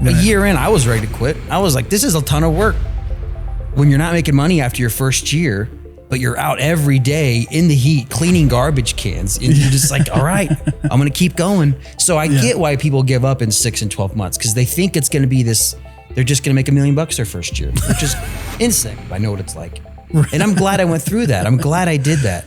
A year in, I was ready to quit. I was like, this is a ton of work. When you're not making money after your first year, but you're out every day in the heat cleaning garbage cans, and you're just like, all right, I'm going to keep going. So I get why people give up in 6 and 12 months, because they think it's going to be this, they're just going to make $1 million their first year, which is insane. I know what it's like. And I'm glad I went through that. I'm glad I did that,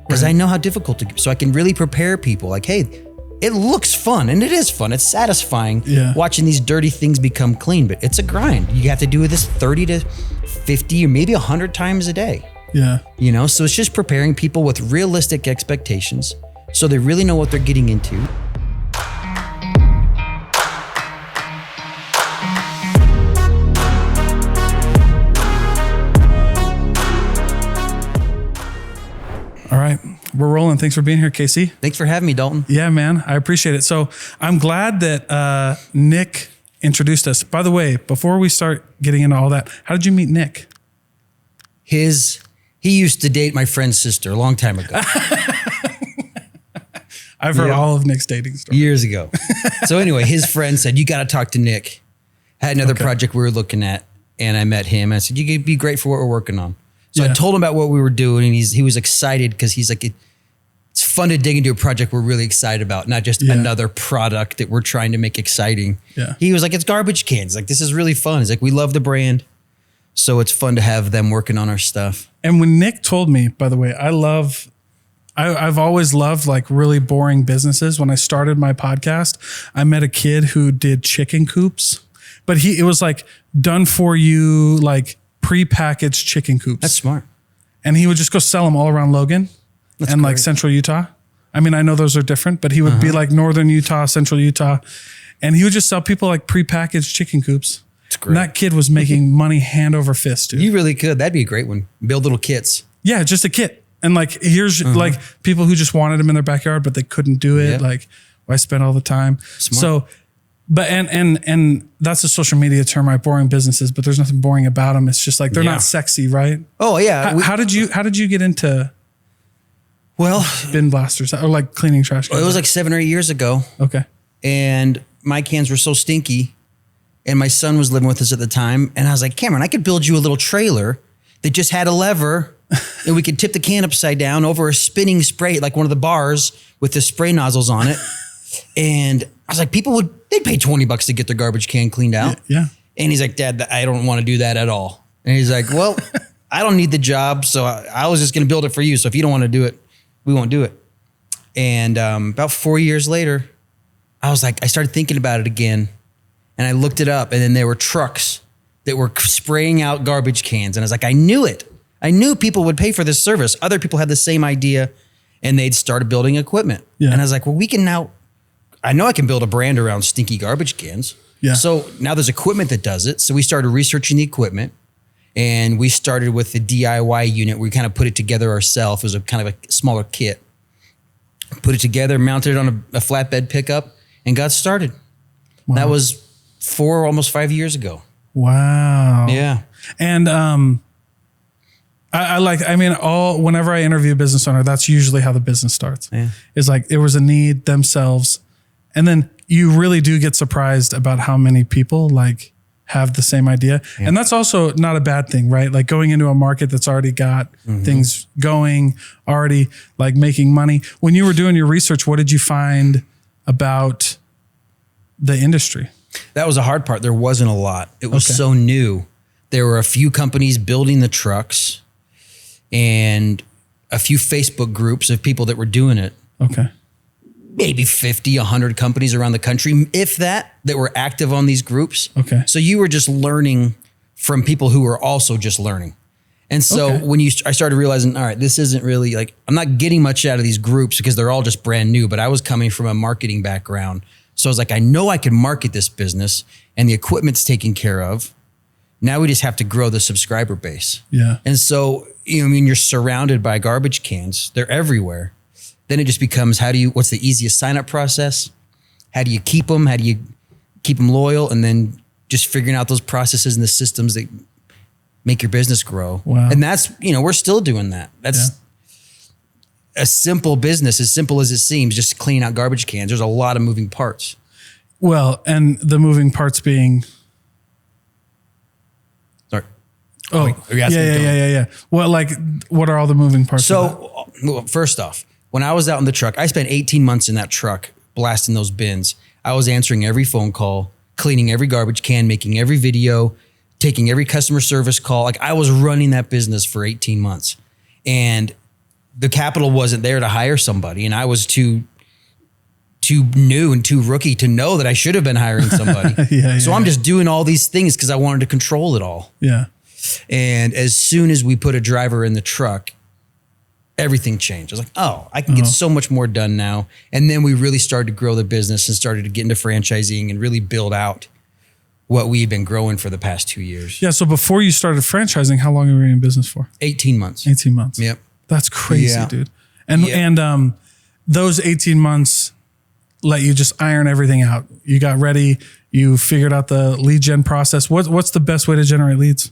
because I know how difficult to, so I can really prepare people like, hey, it looks fun, and it is fun. It's satisfying watching these dirty things become clean, but it's a grind. You have to do this 30 to 50 or maybe 100 times a day. Yeah. You know, so it's just preparing people with realistic expectations so they really know what they're getting into. All right. We're rolling. Thanks for being here, Casey. Thanks for having me, Dalton. Yeah, man. I appreciate it. So I'm glad that Nick introduced us. By the way, before we start getting into all that, how did you meet Nick? He used to date my friend's sister a long time ago. I've heard all of Nick's dating stories. Years ago. So anyway, his friend said, you got to talk to Nick. Had another project we were looking at, and I met him. I said, you could be great for what we're working on. So I told him about what we were doing, and he was excited because he's like, it's fun to dig into a project we're really excited about, not just another product that we're trying to make exciting. Yeah. He was like, it's garbage cans. Like, this is really fun. He's like, we love the brand. So it's fun to have them working on our stuff. And when Nick told me, by the way, I've always loved like really boring businesses. When I started my podcast, I met a kid who did chicken coops, but it was like done for you, like pre-packaged chicken coops. That's smart. And he would just go sell them all around Logan and like central Utah. I mean, I know those are different, but he would be like northern Utah, central Utah. And he would just sell people like pre-packaged chicken coops. That's great. And that kid was making money hand over fist, dude. You really could. That'd be a great one. Build little kits. Yeah, just a kit. And like, here's like people who just wanted them in their backyard, but they couldn't do it. Like, I spent all the time. Smart. So, but, and that's a social media term, right? Boring businesses, but there's nothing boring about them. It's just like, they're not sexy, right? Oh yeah. How did you get into bin blasters or like cleaning trash cans? It was like 7 or 8 years ago. Okay. And my cans were so stinky, and my son was living with us at the time. And I was like, Cameron, I could build you a little trailer that just had a lever and we could tip the can upside down over a spinning spray, like one of the bars with the spray nozzles on it. And I was like, they'd pay $20 to get their garbage can cleaned out. Yeah. And he's like, Dad, I don't want to do that at all. And he's like, well, I don't need the job. So I was just going to build it for you. So if you don't want to do it, we won't do it. And about 4 years later, I started thinking about it again, and I looked it up, and then there were trucks that were spraying out garbage cans. And I was like, I knew it. I knew people would pay for this service. Other people had the same idea, and they'd started building equipment. Yeah. And I was like, well, I know I can build a brand around stinky garbage cans. Yeah. So now there's equipment that does it. So we started researching the equipment, and we started with the DIY unit. We kind of put it together ourselves. It was a kind of a smaller kit. Put it together, mounted it on a flatbed pickup, and got started. Wow. That was almost 5 years ago. Wow. Yeah. And whenever I interview a business owner, that's usually how the business starts. Yeah. It's like there was a need themselves. And then you really do get surprised about how many people like have the same idea. Yeah. And that's also not a bad thing, right? Like going into a market that's already got things going, already like making money. When you were doing your research, what did you find about the industry? That was the hard part. There wasn't a lot. It was so new. There were a few companies building the trucks and a few Facebook groups of people that were doing it. Okay. Maybe 50, 100 companies around the country, if that were active on these groups. Okay. So you were just learning from people who were also just learning. And so when I started realizing, all right, this isn't really like, I'm not getting much out of these groups because they're all just brand new, but I was coming from a marketing background. So I was like, I know I can market this business and the equipment's taken care of. Now we just have to grow the subscriber base. Yeah. And so, you're surrounded by garbage cans. They're everywhere. Then it just becomes, what's the easiest sign-up process? How do you keep them? How do you keep them loyal? And then just figuring out those processes and the systems that make your business grow. Wow. And that's, we're still doing that. That's a simple business, as simple as it seems, just cleaning out garbage cans. There's a lot of moving parts. Well, and the moving parts being. Sorry. Oh, wait, are you asking yeah. What are all the moving parts? So, well, first off, when I was out in the truck, I spent 18 months in that truck blasting those bins. I was answering every phone call, cleaning every garbage can, making every video, taking every customer service call. Like I was running that business for 18 months, and the capital wasn't there to hire somebody, and I was too new and too rookie to know that I should have been hiring somebody. I'm just doing all these things because I wanted to control it all. Yeah. And as soon as we put a driver in the truck, everything changed. I was like, oh, I can get so much more done now. And then we really started to grow the business and started to get into franchising and really build out what we've been growing for the past 2 years. Yeah. So before you started franchising, how long were you in business for? 18 months. 18 months. Yep. That's crazy, dude. And those 18 months let you just iron everything out. You got ready. You figured out the lead gen process. What's the best way to generate leads?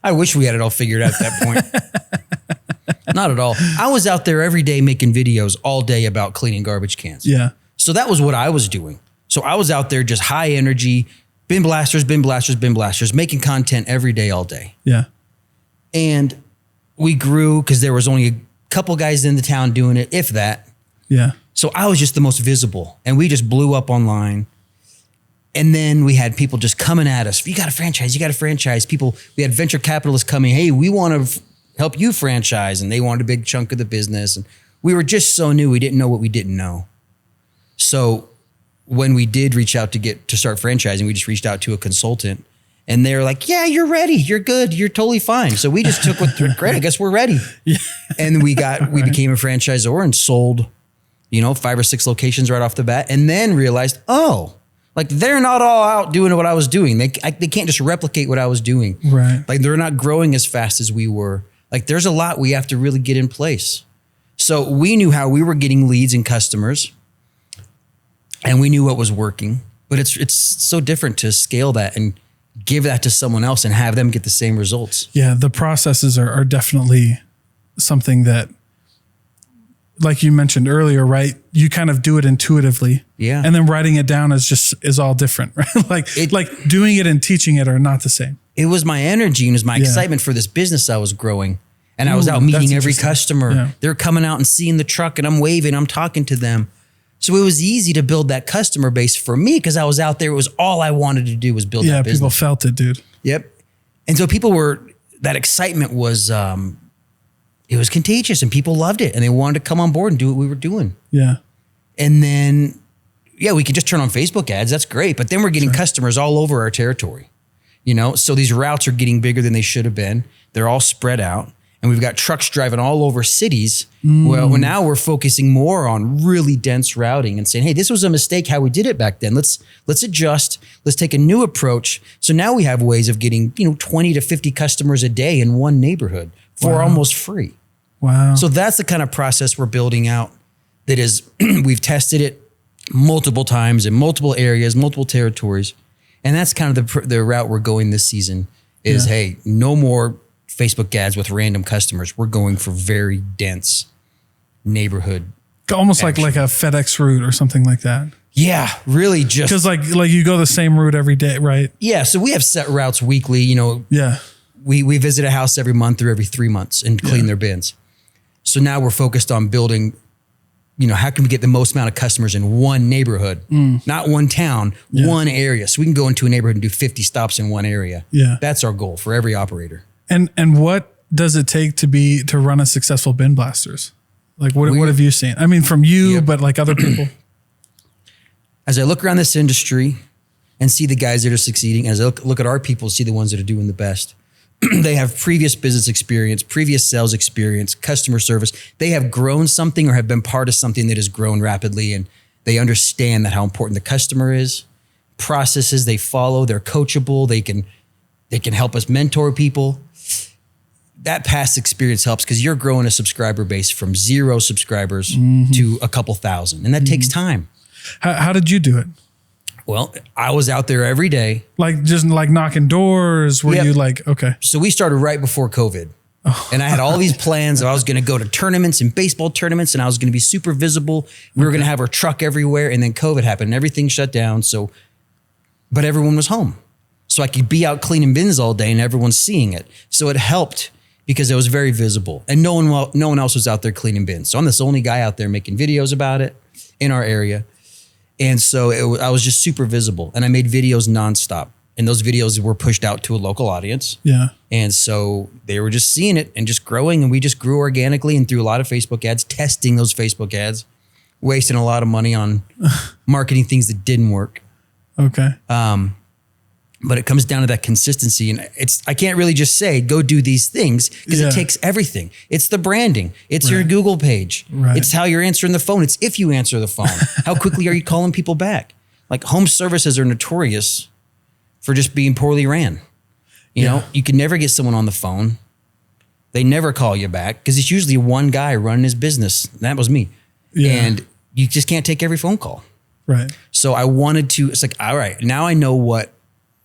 I wish we had it all figured out at that point. Not at all. I was out there every day making videos all day about cleaning garbage cans. Yeah. So that was what I was doing. So I was out there just high energy, bin blasters, making content every day, all day. Yeah. And we grew because there was only a couple guys in the town doing it, if that. Yeah. So I was just the most visible, and we just blew up online. And then we had people just coming at us. You got a franchise, you got a franchise. People, we had venture capitalists coming, hey, we want to help you franchise. And they wanted a big chunk of the business. And we were just so new, we didn't know what we didn't know. So when we did reach out to start franchising, we just reached out to a consultant, and they're like, yeah, you're ready. You're good. You're totally fine. So we just took great. I guess we're ready. Yeah. And we became a franchisor and sold, 5 or 6 locations right off the bat, and then realized, like they're not all out doing what I was doing. They can't just replicate what I was doing. Right. Like they're not growing as fast as we were. Like there's a lot we have to really get in place. So we knew how we were getting leads and customers, and we knew what was working, but it's so different to scale that and give that to someone else and have them get the same results. Yeah. The processes are definitely something that, like you mentioned earlier, right? You kind of do it intuitively. Yeah. And then writing it down is all different, right? like doing it and teaching it are not the same. It was my energy and it was my excitement for this business I was growing. And I was out meeting every customer. Yeah. They're coming out and seeing the truck, and I'm waving, I'm talking to them. So it was easy to build that customer base for me because I was out there. It was all I wanted to do was build that business. Yeah, people felt it, dude. Yep. And so that excitement was, it was contagious, and people loved it, and they wanted to come on board and do what we were doing. Yeah. And then, we could just turn on Facebook ads. That's great. But then we're getting customers all over our territory, So these routes are getting bigger than they should have been. They're all spread out, and we've got trucks driving all over cities. Well, now we're focusing more on really dense routing and saying, hey, this was a mistake how we did it back then. Let's adjust. Let's take a new approach. So now we have ways of getting, 20 to 50 customers a day in one neighborhood for almost free. Wow. So that's the kind of process we're building out. That is, we've tested it multiple times in multiple areas, multiple territories. And that's kind of the route we're going this season is, hey, no more Facebook ads with random customers. We're going for very dense neighborhood. Almost like a FedEx route or something like that. Yeah, really just. Because like you go the same route every day, right? Yeah, so we have set routes weekly, Yeah. We visit a house every month or every 3 months and clean their bins. So now we're focused on building, how can we get the most amount of customers in one neighborhood, not one town, one area. So we can go into a neighborhood and do 50 stops in one area. Yeah. That's our goal for every operator. And what does it take to run a successful bin blasters? Like what have you seen? I mean, from you, but like other people. As I look around this industry and see the guys that are succeeding, as I look at our people, see the ones that are doing the best. They have previous business experience, previous sales experience, customer service. They have grown something or have been part of something that has grown rapidly, and they understand that how important the customer is. Processes they follow, they're coachable. They can help us mentor people. That past experience helps because you're growing a subscriber base from 0 subscribers to a couple thousand, and that takes time. How did you do it? Well, I was out there every day. Like just like knocking doors? Were you like, okay. So we started right before COVID. And I had all these plans. I was going to go to tournaments and baseball tournaments, and I was going to be super visible. We were going to have our truck everywhere. And then COVID happened and everything shut down. But everyone was home. So I could be out cleaning bins all day and everyone's seeing it. So it helped because it was very visible and no one else was out there cleaning bins. So I'm this only guy out there making videos about it in our area. And so I was just super visible, and I made videos nonstop. And those videos were pushed out to a local audience. Yeah. And so they were just seeing it and just growing. And we just grew organically and through a lot of Facebook ads, testing those Facebook ads, wasting a lot of money on marketing things that didn't work. Okay. But it comes down to that consistency. And I can't really just say, go do these things, because it takes everything. It's the branding. It's your Google page. Right. It's how you're answering the phone. It's if you answer the phone. How quickly are you calling people back? Like, home services are notorious for just being poorly ran. You know, you can never get someone on the phone. They never call you back because it's usually one guy running his business. That was me. Yeah. And you just can't take every phone call. Right. So I wanted to, it's like, all right, now I know what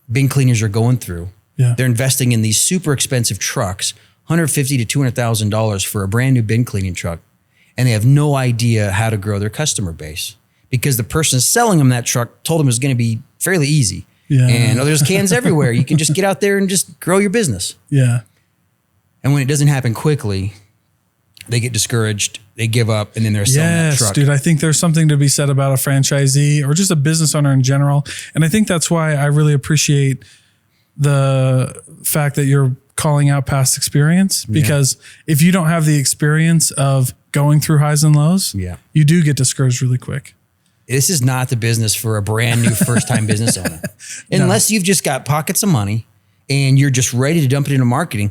bin cleaners are going through. Yeah. They're investing in these super expensive trucks, $150,000 to $200,000 for a brand new bin cleaning truck. And they have no idea how to grow their customer base because the person selling them that truck told them it was going to be fairly easy. Yeah. And there's cans everywhere. You can just get out there and just grow your business. Yeah. And when it doesn't happen quickly, they get discouraged, they give up, and then they're selling that truck. Dude, I think there's something to be said about a franchisee or just a business owner in general. And I think that's why I really appreciate the fact that you're calling out past experience, because if you don't have the experience of going through highs and lows, you do get discouraged really quick. This is not the business for a brand new first-time business owner. Unless you've just got pockets of money and you're just ready to dump it into marketing,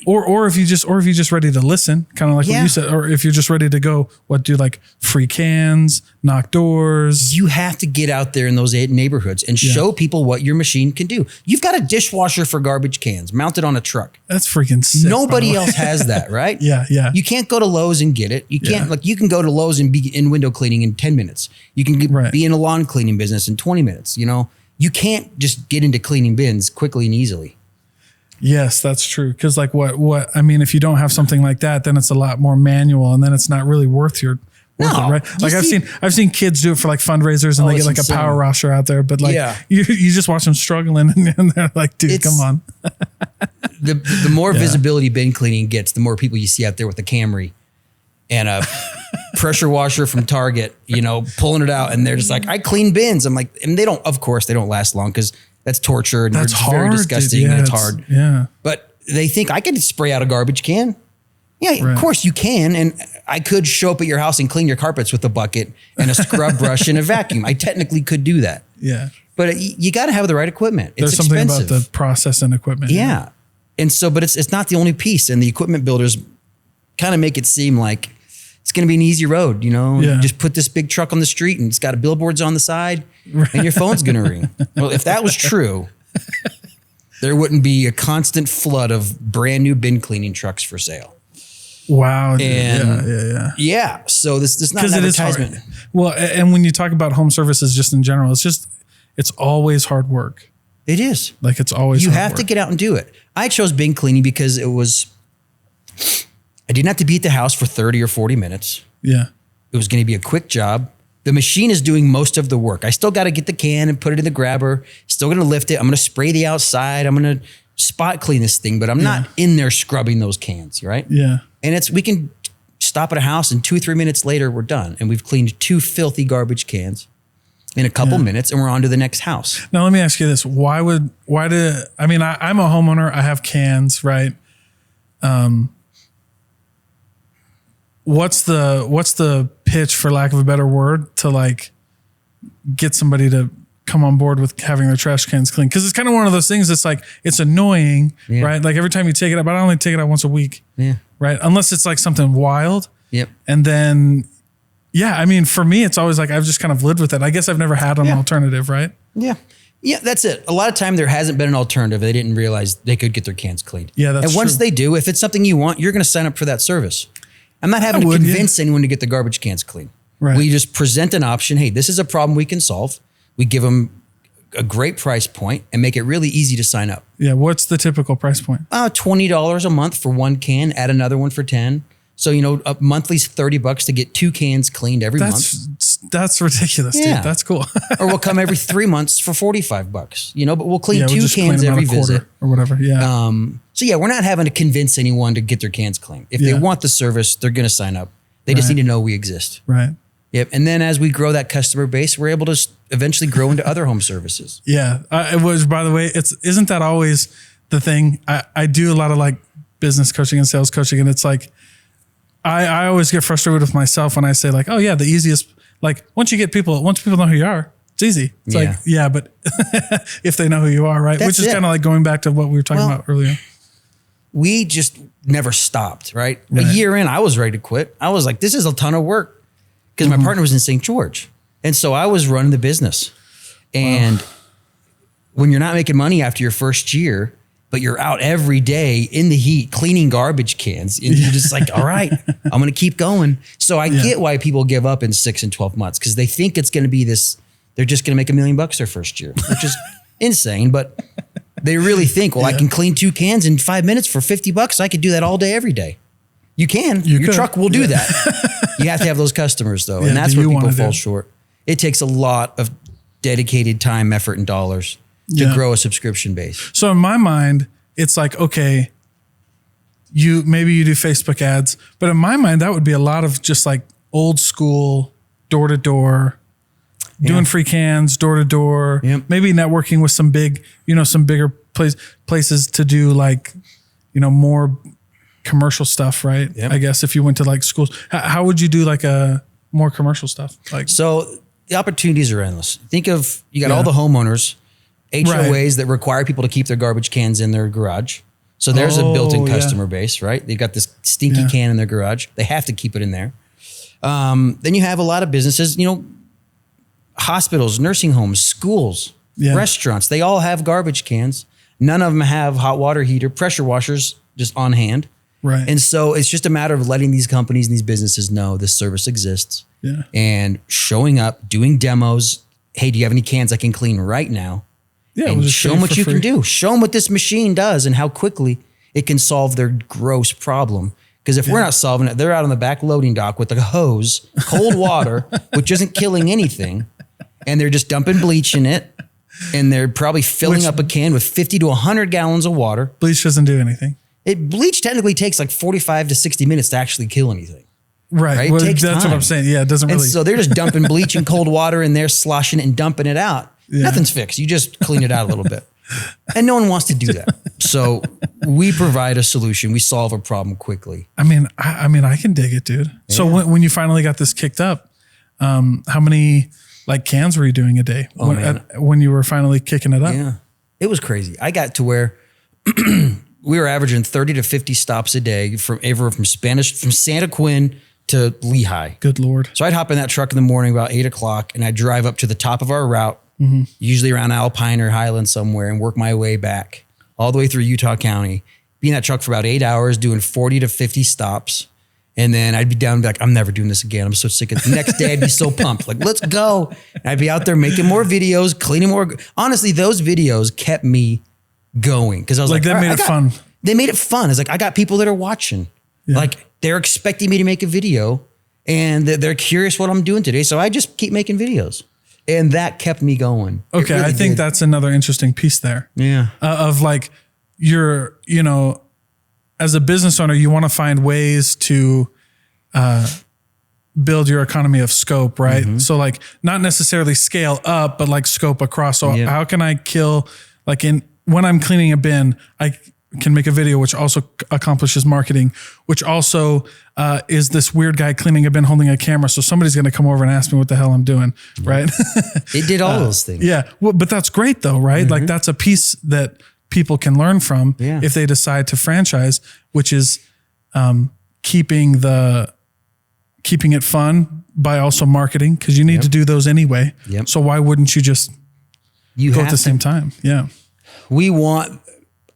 or if you just ready to listen, kind of like what you said, or if you're just ready to go, do like free cans, knock doors. You have to get out there in those neighborhoods and show people what your machine can do. You've got a dishwasher for garbage cans mounted on a truck. That's freaking sick. Nobody else has that, right? Yeah. You can't go to Lowe's and get it. You can't you can go to Lowe's and be in window cleaning in 10 minutes. You can be in a lawn cleaning business in 20 minutes, you know? You can't just get into cleaning bins quickly and easily. Yes, that's true. Because like I mean, if you don't have something like that, then it's a lot more manual, and then it's not really worth it, right? Like I've seen kids do it for like fundraisers, and they get like a power washer out there, but like you just watch them struggling, and they're like, dude, come on. The more visibility bin cleaning gets, the more people you see out there with a Camry and a pressure washer from Target, you know, pulling it out, and they're just like, I clean bins. I'm like, and they don't last long because that's torture and it's very disgusting and it's hard. Yeah. But they think I could spray out a garbage can. Yeah, of course you can. And I could show up at your house and clean your carpets with a bucket and a scrub brush and a vacuum. I technically could do that. Yeah. But you got to have the right equipment. It's There's something expensive. about the process and equipment. Yeah. And so, but it's not the only piece. And the equipment builders kind of make it seem like it's going to be an easy road, you know? Yeah. You just put this big truck on the street and it's got billboards on the side and your phone's going to ring. Well, if that was true, there wouldn't be a constant flood of brand new bin cleaning trucks for sale. Wow. Dude. And yeah. So this is not an advertisement. Well, and when you talk about home services just in general, it's always hard work. It is. Like it's always you hard have work. to get out and do it. I chose bin cleaning because I didn't have to be at the house for 30 or 40 minutes. Yeah. It was going to be a quick job. The machine is doing most of the work. I still got to get the can and put it in the grabber. Still going to lift it. I'm going to spray the outside. I'm going to spot clean this thing, but I'm not in there scrubbing those cans, right? Yeah. And we can stop at a house and 2-3 minutes later, we're done. And we've cleaned 2 filthy garbage cans in a couple minutes and we're on to the next house. Now, let me ask you this. I'm a homeowner. I have cans, right? What's the pitch, for lack of a better word, to like get somebody to come on board with having their trash cans clean? Because it's kind of one of those things that's like, it's annoying, right? Like every time you take it out, but I only take it out once a week, right? Unless it's like something wild. Yep. And then, I mean, for me, it's always like, I've just kind of lived with it. I guess I've never had an alternative, right? Yeah. Yeah, that's it. A lot of time there hasn't been an alternative. They didn't realize they could get their cans cleaned. Yeah, that's true. And once they do, if it's something you want, you're going to sign up for that service. I'm not having to convince anyone to get the garbage cans clean. Right. We just present an option. Hey, this is a problem we can solve. We give them a great price point and make it really easy to sign up. Yeah. What's the typical price point? $20 a month for one can, add another one for 10. So, a monthly's $30 to get 2 cans cleaned every month. That's ridiculous, dude. That's cool. Or we'll come every 3 months for $45, but we'll clean we'll 2 cans every visit or whatever. Yeah. So we're not having to convince anyone to get their cans cleaned. If they want the service, they're going to sign up. They just need to know we exist. Right. Yep. And then as we grow that customer base, we're able to eventually grow into other home services. Yeah. It was, by the way, isn't that always the thing? I do a lot of like business coaching and sales coaching, and it's like, I always get frustrated with myself when I say like, oh yeah, the easiest, like once people know who you are, it's easy. It's like, yeah, but if they know who you are, right? Which is kind of like going back to what we were talking about earlier. We just never stopped, right? A year in, I was ready to quit. I was like, this is a ton of work because my partner was in St. George. And so I was running the business. And when you're not making money after your first year, but you're out every day in the heat cleaning garbage cans, and you're just like, all right, I'm going to keep going. So I get why people give up in 6 and 12 months, because they think it's going to be this, they're just going to make $1 million their first year, which is insane. But they really think, well, I can clean 2 cans in 5 minutes for $50. I could do that all day, every day. You can. Your truck will do that. You have to have those customers though. And that's where people fall short. It takes a lot of dedicated time, effort, and dollars to grow a subscription base. So in my mind, it's like, okay, maybe you do Facebook ads, but in my mind, that would be a lot of just like old school, door to door, doing free cans, door to door, maybe networking with some big, some bigger places to do like, more commercial stuff, right? I guess if you went to like schools, how would you do like a more commercial stuff? Like, so the opportunities are endless. Think of, you got all the homeowners, HOAs that require people to keep their garbage cans in their garage. So there's a built-in customer base, right? They've got this stinky can in their garage. They have to keep it in there. Then you have a lot of businesses, hospitals, nursing homes, schools, restaurants. They all have garbage cans. None of them have hot water heater, pressure washers just on hand. Right. And so it's just a matter of letting these companies and these businesses know this service exists. Yeah. And showing up, doing demos. Hey, do you have any cans I can clean right now? Yeah, and show them what you can do. Show them what this machine does and how quickly it can solve their gross problem. Because if we're not solving it, they're out on the back loading dock with a hose, cold water, which isn't killing anything. And they're just dumping bleach in it. And they're probably filling up a can with 50 to 100 gallons of water. Bleach doesn't do anything. Bleach technically takes like 45 to 60 minutes to actually kill anything. Right. Well, that's what I'm saying. Yeah, it doesn't really. And so they're just dumping bleach and cold water in there, sloshing it and dumping it out. Yeah. Nothing's fixed. You just clean it out a little bit. And no one wants to do that. So we provide a solution. We solve a problem quickly. I mean, I can dig it, dude. Yeah. So when you finally got this kicked up, how many like cans were you doing a day when you were finally kicking it up? Yeah, it was crazy. I got to where we were averaging 30 to 50 stops a day from Santa Quinn to Lehigh. Good Lord. So I'd hop in that truck in the morning about 8 o'clock and I'd drive up to the top of our route, usually around Alpine or Highland somewhere, and work my way back all the way through Utah County. Be in that truck for about 8 hours, doing 40 to 50 stops. And then I'd be down and be like, I'm never doing this again. I'm so sick of it. The next day I'd be so pumped. Like, let's go. And I'd be out there making more videos, cleaning more. Honestly, those videos kept me going. Cause I was like, they made it fun. They made it fun. It's like, I got people that are watching. Yeah. Like they're expecting me to make a video and they're curious what I'm doing today. So I just keep making videos. And that kept me going. Okay. Really I think that's another interesting piece there. Yeah. Of like, as a business owner, you want to find ways to build your economy of scope, right? Mm-hmm. So like not necessarily scale up, but like scope across. So how can I kill, like when I'm cleaning a bin, I can make a video, which also accomplishes marketing, which also is this weird guy cleaning a bin holding a camera. So somebody's going to come over and ask me what the hell I'm doing, right? It did all those things. Yeah. Well, but that's great though, right? Mm-hmm. Like that's a piece that people can learn from if they decide to franchise, which is keeping it fun by also marketing, because you need to do those anyway. Yep. So why wouldn't you just go at the same time? Yeah.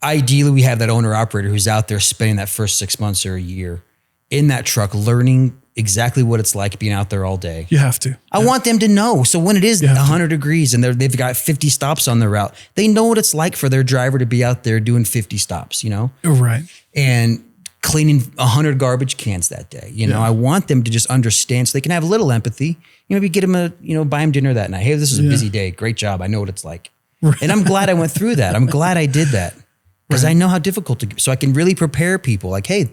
Ideally, we have that owner operator who's out there spending that first 6 months or a year in that truck, learning exactly what it's like being out there all day. You have to. I want them to know. So when it is 100 degrees and they've got 50 stops on their route, they know what it's like for their driver to be out there doing 50 stops, Right. And cleaning 100 garbage cans that day. I want them to just understand so they can have a little empathy. Maybe get them buy them dinner that night. Hey, this is a busy day. Great job. I know what it's like. Right. And I'm glad I went through that. I'm glad I did that because I know how difficult so I can really prepare people like, hey,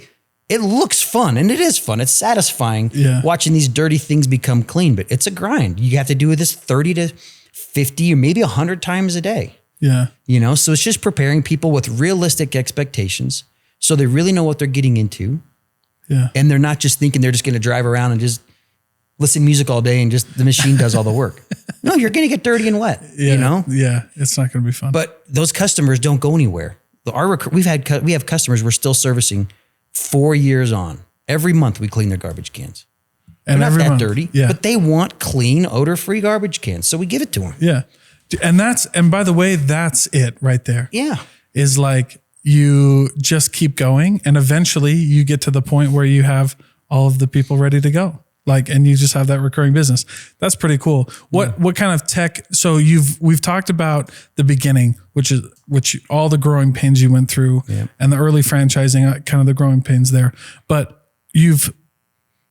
it looks fun and it is fun. It's satisfying watching these dirty things become clean, but it's a grind. You have to do this 30 to 50 or maybe 100 times a day. Yeah. So it's just preparing people with realistic expectations so they really know what they're getting into. Yeah. And they're not just thinking they're just going to drive around and just listen to music all day and just the machine does all the work. No, you're going to get dirty and wet, Yeah. It's not going to be fun. But those customers don't go anywhere. We have customers we're still servicing 4 years on. Every month we clean their garbage cans. And they're not that dirty, yeah. but they want clean, odor-free garbage cans. So we give it to them. Yeah. And by the way, that's it right there. Yeah. Is like you just keep going and eventually you get to the point where you have all of the people ready to go. And you just have that recurring business. That's pretty cool. What kind of tech? So we've talked about the beginning, which all the growing pains you went through and the early franchising, kind of the growing pains there, but you've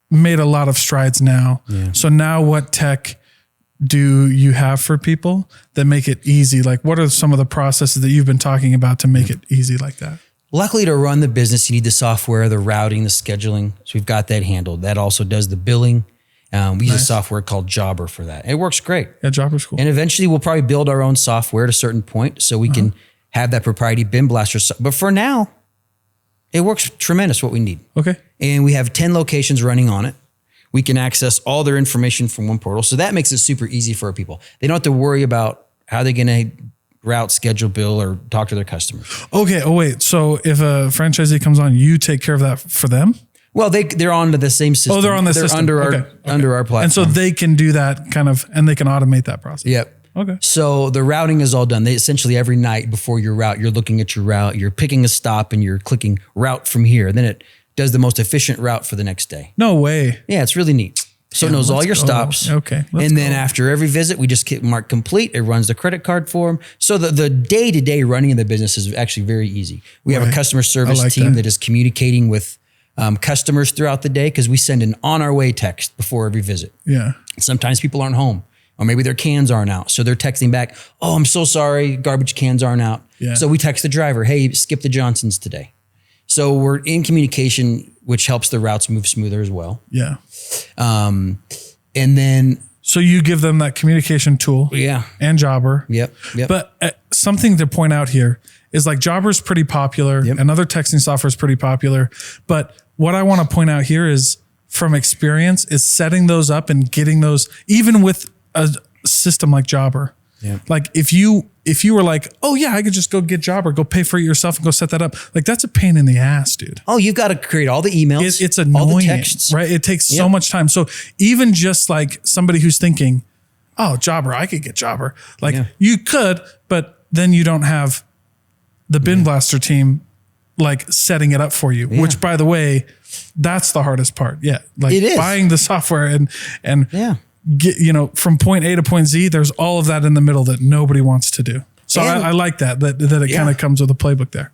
made a lot of strides now. Yeah. So now what tech do you have for people that make it easy? Like what are some of the processes that you've been talking about to make it easy like that? Luckily, to run the business, you need the software, the routing, the scheduling. So we've got that handled. That also does the billing. We use a software called Jobber for that. It works great. Yeah, Jobber's cool. And eventually we'll probably build our own software at a certain point so we can have that proprietary bin blaster. But for now, it works tremendous what we need. Okay. And we have 10 locations running on it. We can access all their information from one portal. So that makes it super easy for our people. They don't have to worry about how they're going to route, schedule, bill, or talk to their customers. Okay. Oh, wait. So if a franchisee comes on, you take care of that for them? Well, they're on to the same system. Oh, they're on the system. Under our platform. And so they can do that and they can automate that process. Yep. Okay. So the routing is all done. They essentially every night before your route, you're looking at your route, you're picking a stop and you're clicking route from here. Then it does the most efficient route for the next day. No way. Yeah, it's really neat. So it knows all your stops. Okay. And then after every visit, we just mark complete. It runs the credit card for them. So the day-to-day running of the business is actually very easy. We have a customer service team that is communicating with customers throughout the day because we send an on-our-way text before every visit. Yeah. Sometimes people aren't home or maybe their cans aren't out. So they're texting back, oh, I'm so sorry, garbage cans aren't out. Yeah. So we text the driver, hey, skip the Johnsons today. So we're in communication, which helps the routes move smoother as well. Yeah. And then... So you give them that communication tool. Yeah. And Jobber. Yep. But something to point out here is like Jobber's pretty popular and other texting software is pretty popular. But what I want to point out here is from experience is setting those up and getting those, even with a system like Jobber. Yeah. Like if you were like, oh yeah, I could just go get Jobber, go pay for it yourself and go set that up. Like that's a pain in the ass, dude. Oh, you've got to create all the emails. It's annoying, all the texts. Right? It takes so much time. So even just like somebody who's thinking, oh, Jobber, I could get Jobber. Like you could, but then you don't have the bin blaster team like setting it up for you, which by the way, that's the hardest part. Yeah. Like it is. Buying the software and get, from point A to point Z, there's all of that in the middle that nobody wants to do. So I like that it kind of comes with a playbook there.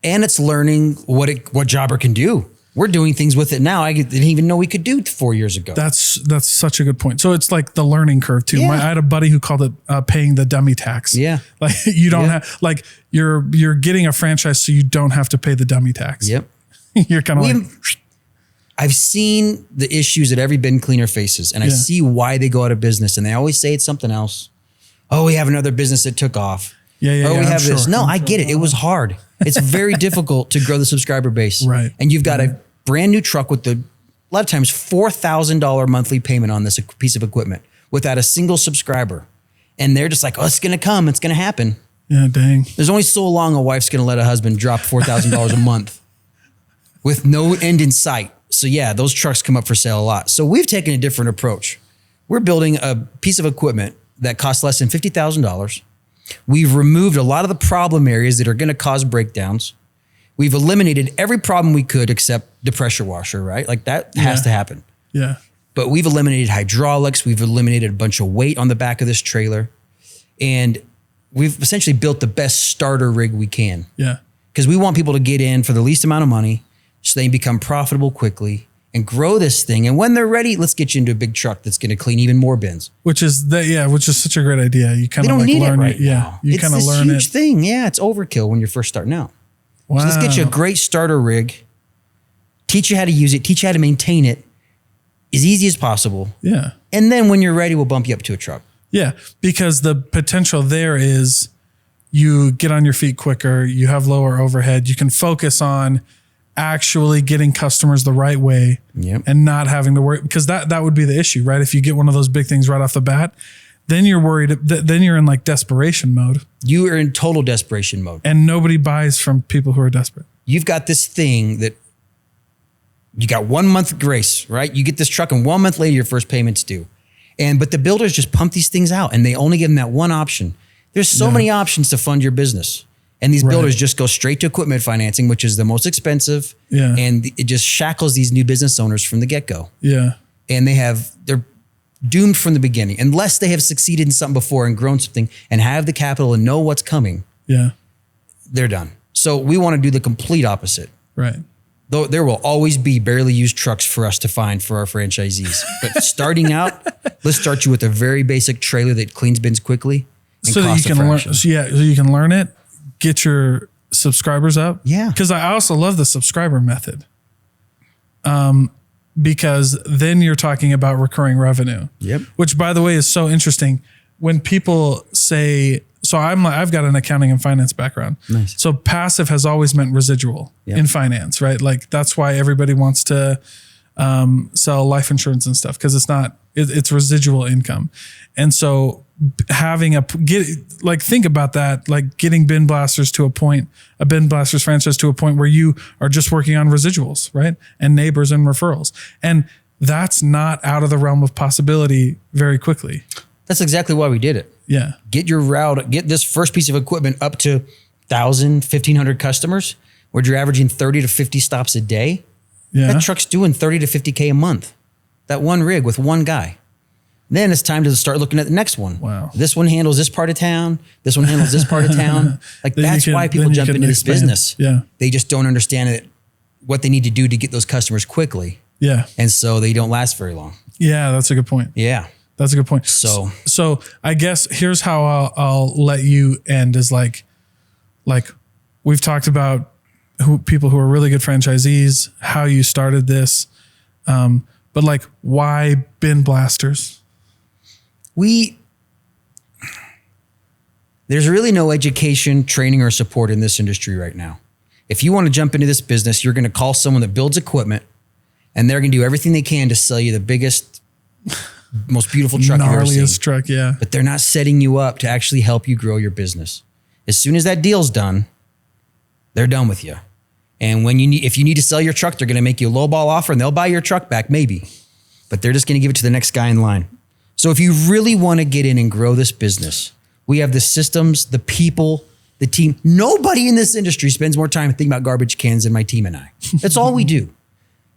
And it's learning what Jobber can do. We're doing things with it now I didn't even know we could do 4 years ago. That's such a good point. So it's like the learning curve too. Yeah. I had a buddy who called it paying the dummy tax. Yeah. Like you don't have, like you're getting a franchise so you don't have to pay the dummy tax. Yep. You're kind of like... I've seen the issues that every bin cleaner faces and I see why they go out of business and they always say it's something else. Oh, we have another business that took off. Yeah. Or we have this. No, I get it. It was hard. It's very difficult to grow the subscriber base. Right. And you've got a brand new truck with a lot of times $4,000 monthly payment on this piece of equipment without a single subscriber. And they're just like, oh, it's going to come. It's going to happen. Yeah, dang. There's only so long a wife's going to let a husband drop $4,000 a month with no end in sight. So yeah, those trucks come up for sale a lot. So we've taken a different approach. We're building a piece of equipment that costs less than $50,000. We've removed a lot of the problem areas that are going to cause breakdowns. We've eliminated every problem we could except the pressure washer, right? Like that has to happen. Yeah. But we've eliminated hydraulics. We've eliminated a bunch of weight on the back of this trailer. And we've essentially built the best starter rig we can. Yeah. Because we want people to get in for the least amount of money so they can become profitable quickly and grow this thing. And when they're ready, let's get you into a big truck that's going to clean even more bins. Which is such a great idea. You kind of like need learn it right it. Yeah. now. You kind of learn it. It's this huge thing. Yeah. It's overkill when you're first starting out. Wow. So let's get you a great starter rig, teach you how to use it, teach you how to maintain it as easy as possible. Yeah. And then when you're ready, we'll bump you up to a truck. Yeah. Because the potential there is you get on your feet quicker, you have lower overhead, you can focus on actually getting customers the right way and not having to worry, because that would be the issue, right? If you get one of those big things right off the bat, then you're worried, then you're in like desperation mode. You are in total desperation mode. And nobody buys from people who are desperate. You've got this thing that you got 1 month grace, right? You get this truck and 1 month later, your first payment's due. But the builders just pump these things out and they only give them that one option. There's so many options to fund your business. And these builders just go straight to equipment financing, which is the most expensive. Yeah. And it just shackles these new business owners from the get-go. Yeah. And they're doomed from the beginning. Unless they have succeeded in something before and grown something and have the capital and know what's coming. Yeah. They're done. So we want to do the complete opposite. Right. Though there will always be barely used trucks for us to find for our franchisees. But starting out, let's start you with a very basic trailer that cleans bins quickly. So that you can learn. So you can learn it, get your subscribers up. Yeah. Because I also love the subscriber method. Because then you're talking about recurring revenue. Yep. Which, by the way, is so interesting. When people say, so I've got an accounting and finance background. Nice. So passive has always meant residual in finance, right? Like that's why everybody wants to sell life insurance and stuff, because it's residual income. And so having think about that, like getting bin blasters to a bin blasters franchise to a point where you are just working on residuals, right? And neighbors and referrals. And that's not out of the realm of possibility very quickly. That's exactly why we did it. Yeah. Get this first piece of equipment up to 1,000, 1,500 customers, where you're averaging 30 to 50 stops a day. Yeah. That truck's doing 30 to 50K a month. That one rig with one guy. Then it's time to start looking at the next one. Wow. This one handles this part of town. This one handles this part of town. Like that's why people jump into this business. Yeah. They just don't understand what they need to do to get those customers quickly. Yeah. And so they don't last very long. Yeah, that's a good point. Yeah. That's a good point. So I guess here's how I'll let you end is like we've talked about people who are really good franchisees, how you started this, but like why bin blasters? There's really no education, training, or support in this industry right now. If you want to jump into this business, you're going to call someone that builds equipment and they're going to do everything they can to sell you the biggest, most beautiful truck you've ever seen. Gnarliest truck, yeah. But they're not setting you up to actually help you grow your business. As soon as that deal's done, they're done with you. And if you need to sell your truck, they're going to make you a lowball offer and they'll buy your truck back, maybe. But they're just going to give it to the next guy in line. So if you really want to get in and grow this business, we have the systems, the people, the team. Nobody in this industry spends more time thinking about garbage cans than my team and I. That's all we do.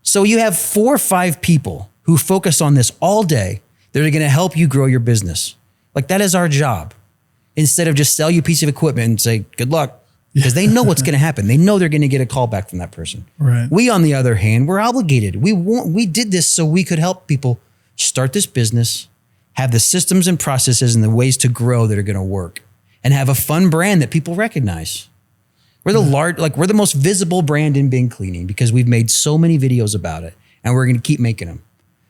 So you have 4 or 5 people who focus on this all day. They're going to help you grow your business. Like that is our job. Instead of just sell you a piece of equipment and say, good luck. Because they know what's going to happen. They know they're going to get a call back from that person. Right. We, on the other hand, we're obligated. We did this so we could help people start this business, have the systems and processes and the ways to grow that are going to work, and have a fun brand that people recognize. We're the most visible brand in bin cleaning because we've made so many videos about it, and we're going to keep making them.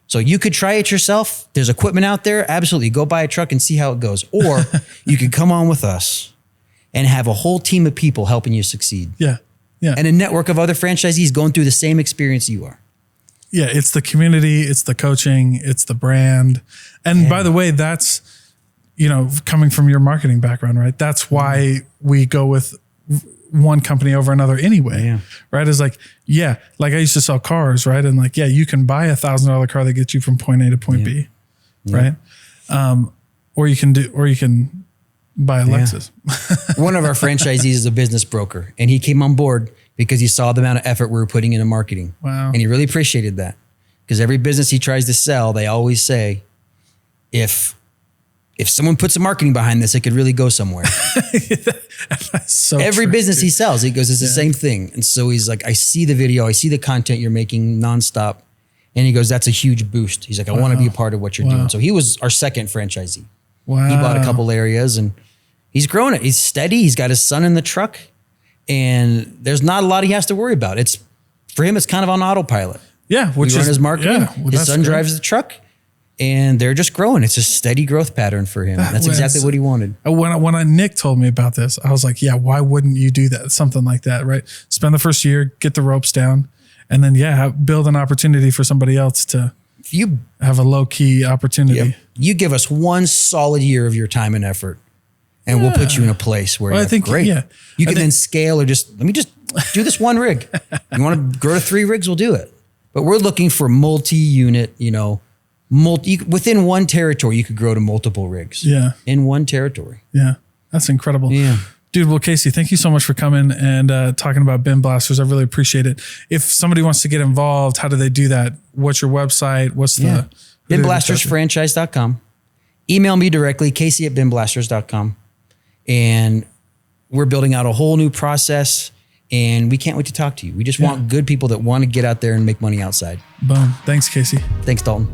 So you could try it yourself. There's equipment out there. Absolutely. Go buy a truck and see how it goes. Or you could come on with us and have a whole team of people helping you succeed. Yeah. Yeah. And a network of other franchisees going through the same experience you are. Yeah. It's the community, it's the coaching, it's the brand. And by the way, that's, coming from your marketing background, right? That's why we go with one company over another anyway. Yeah. Right. It's like, like I used to sell cars, right? And like, you can buy $1,000 car that gets you from point A to point B. Right. Or you can buy a Lexus. One of our franchisees is a business broker, and he came on board because he saw the amount of effort we were putting into marketing. Wow. And he really appreciated that. Because every business he tries to sell, they always say, if someone puts some marketing behind this, it could really go somewhere. So every true, business dude. he sells, he goes, it's the same thing. And so he's like, I see the video, I see the content you're making nonstop. And he goes, that's a huge boost. He's like, I want to be a part of what you're doing. So he was our second franchisee. Wow. He bought a couple areas and he's growing it. He's steady. He's got his son in the truck and there's not a lot he has to worry about. For him, it's kind of on autopilut. Yeah. We run his marketing. Yeah, well, his son drives the truck and they're just growing. It's a steady growth pattern for him. That's exactly what he wanted. When Nick told me about this, I was like, yeah, why wouldn't you do that? Something like that, right? Spend the first year, get the ropes down, and then, build an opportunity for somebody else to have a low key opportunity. You give us one solid year of your time and effort and we'll put you in a place where you're great. Yeah. You can then scale or let me just do this one rig. You want to grow to 3 rigs, we'll do it. But we're looking for multi-unit, within one territory, you could grow to multiple rigs. Yeah. In one territory. Yeah. That's incredible. Yeah. Dude, well, Casey, thank you so much for coming and talking about bin blasters. I really appreciate it. If somebody wants to get involved, how do they do that? What's your website? What's the... Binblastersfranchise.com. Email me directly, Casey@binblasters.com. And we're building out a whole new process and we can't wait to talk to you. We just want good people that want to get out there and make money outside. Boom. Thanks, Casey. Thanks, Dalton.